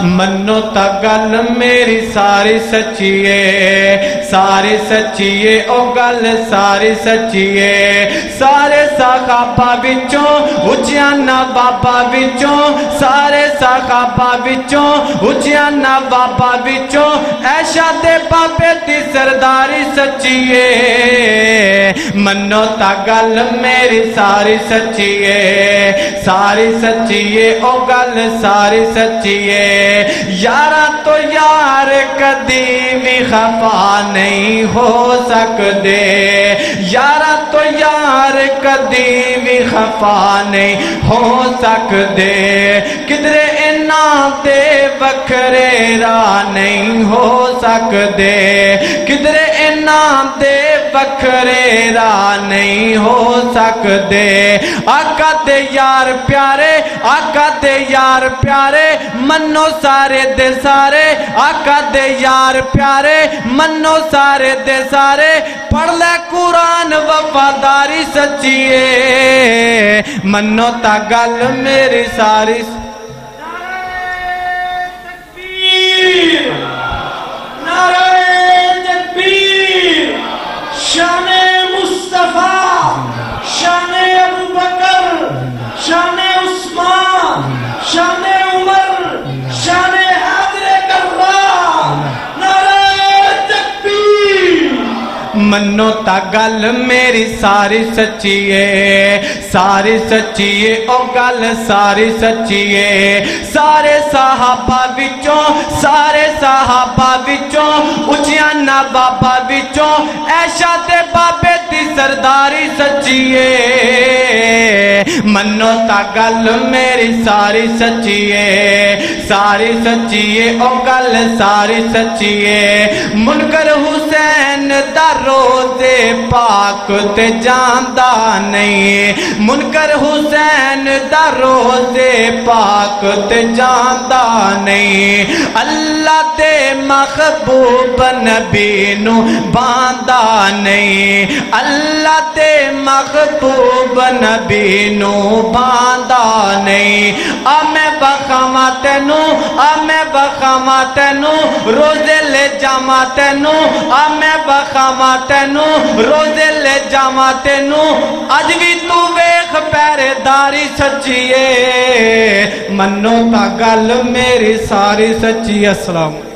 منو تا گل میری ساری سچی ہے ساری سچی ہے او گل ساری سچی ہے سارے صحابہ وچوں اچیاں نوابا وچوں سارے صحابہ وچوں اچیاں نوابا وچوں عائشہ دے بابے دی سرداری سچی ہے منو تا گل میری ساری سچی ہے ساری سچی ہے او گل ساری سچی ہے یارا تو یار کدی بھی خفا نہیں ہو سکدے یارا تو یار کدی بھی خفا نہیں ہو سکدے کدرے انہاں دے وکھرے راہ نہیں ہو سکدے کدرے انہاں دے وکھرے راہ نہیں ہو سکدے آقا دے یار پیارے آقا دے یار پیارے منو سارے دے سارے آقا دے یار پیارے منو سارے دے سارے پڑھ لے قرآن وفاداری سچی ہے منو تا گل میری ساری نعرہ تکبیر شان مصطفیٰ شان ابو بکر شان عثمان شان عمر شان حیدر کرار نعرہ تکبیر منو تا گل میری ساری سچی ہے ساری سچی ہے او گل ساری سچی ہے سارے صحابہ وچوں سارے صحابہ وچوں اچیاں نوابا وچوں عائشہ دے بابے دی سرداری سچی ہے منو تا گل میری ساری سچی ہے ساری سچی ہے او گل ساری سچی ہے منکر حسین دا روزے پاک تے جاندا نہیں منکر حسین دا روزے پاک تے جاندا نہیں اللہ دے محبوب نبی نو باندا نہیں اللہ دے محبوب نبی نو باندا نہیں میں بخاواں تینوں میں بخاواں تینوں روزے لے جاواں تینوں میں بخاواں تینوں روزے لے جاواں تینوں اج بھی تو ویکھ پہرے داری سچی ہے منو تا گل میری ساری سچی ہے السلام